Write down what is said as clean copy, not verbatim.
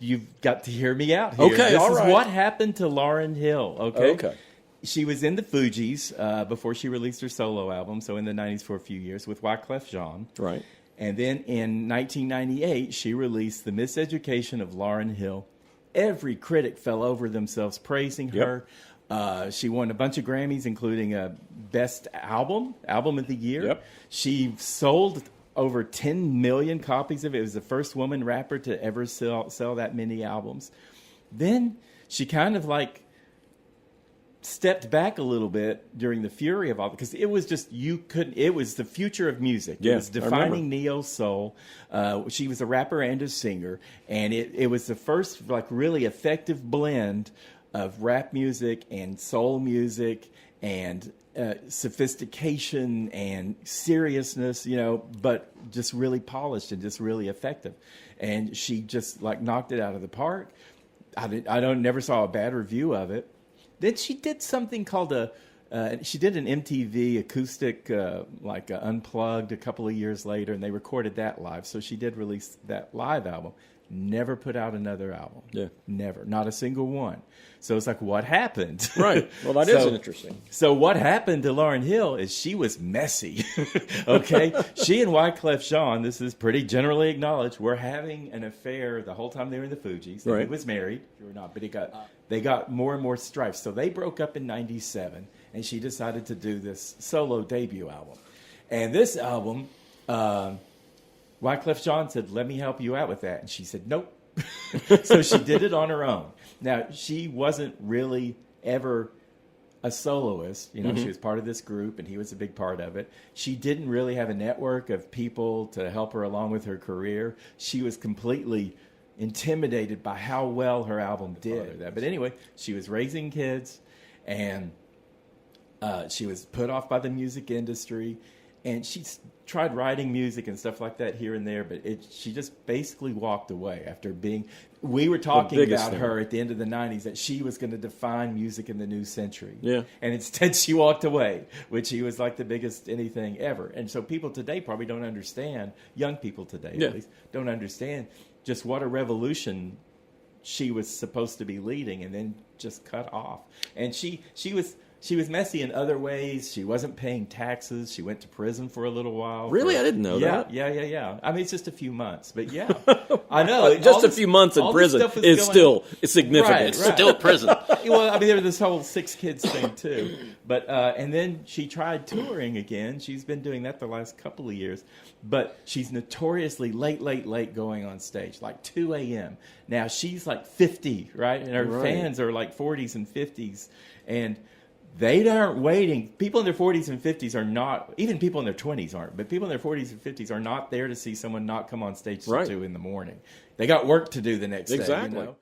you've got to hear me out here. Okay, this all is right. what happened to Lauryn Hill. Okay. Okay. She was in the Fugees before she released her solo album, so in the 90s for a few years with Wyclef Jean. Right. And then in 1998, she released The Miseducation of Lauryn Hill. Every critic fell over themselves praising her. She won a bunch of Grammys, including a Best Album of the Year. Yep. She sold over 10 million copies of it. It was the first woman rapper to ever sell that many albums. Then she kind of like stepped back a little bit during the fury of all, because it was just, it was the future of music. Yeah, It was defining neo soul. She was a rapper and a singer, and it was the first like really effective blend of rap music and soul music and sophistication and seriousness, but just really polished and just really effective. And she just like knocked it out of the park. I never saw a bad review of it. Then she did something called she did an MTV acoustic, unplugged a couple of years later, and they recorded that live. So she did release that live album. Never put out another album. Yeah. Never. Not a single one. So it's like, what happened? Right. Well, that is interesting. So what happened to Lauryn Hill is she was messy. Okay? She and Wyclef Jean, this is pretty generally acknowledged, were having an affair the whole time they were in the Fugees. Right. He was married, or not, but they got more and more strife. So they broke up in 97, and she decided to do this solo debut album. And this album, Wyclef Jean said, let me help you out with that. And she said, nope. So she did it on her own. Now, she wasn't really ever a soloist. She was part of this group, and he was a big part of it. She didn't really have a network of people to help her along with her career. She was completely intimidated by how well her album did. But anyway, she was raising kids, and she was put off by the music industry, and she tried writing music and stuff like that here and there, but she just basically walked away after being... We were talking about her at the end of the 90s, that she was going to define music in the new century. Yeah. And instead she walked away, which she was like the biggest anything ever. And so people today probably don't understand, young people today at least, don't understand just what a revolution she was supposed to be leading, and then just cut off. And she was messy in other ways. She wasn't paying taxes. She went to prison for a little while. Really? I didn't know that. Yeah. I mean, it's just a few months, but yeah. I know. Just a few months in prison is still significant. Right. Still prison. Well, I mean, there was this whole 6 kids thing, too. But and then she tried touring again. She's been doing that the last couple of years. But she's notoriously late going on stage, like 2 a.m. Now, she's like 50, right? And her fans are like 40s and 50s. And they aren't waiting. People in their 40s and 50s are not, even people in their 20s aren't, but people in their 40s and 50s are not there to see someone not come on stage till 2 in the morning. They got work to do the next day. Exactly. You know?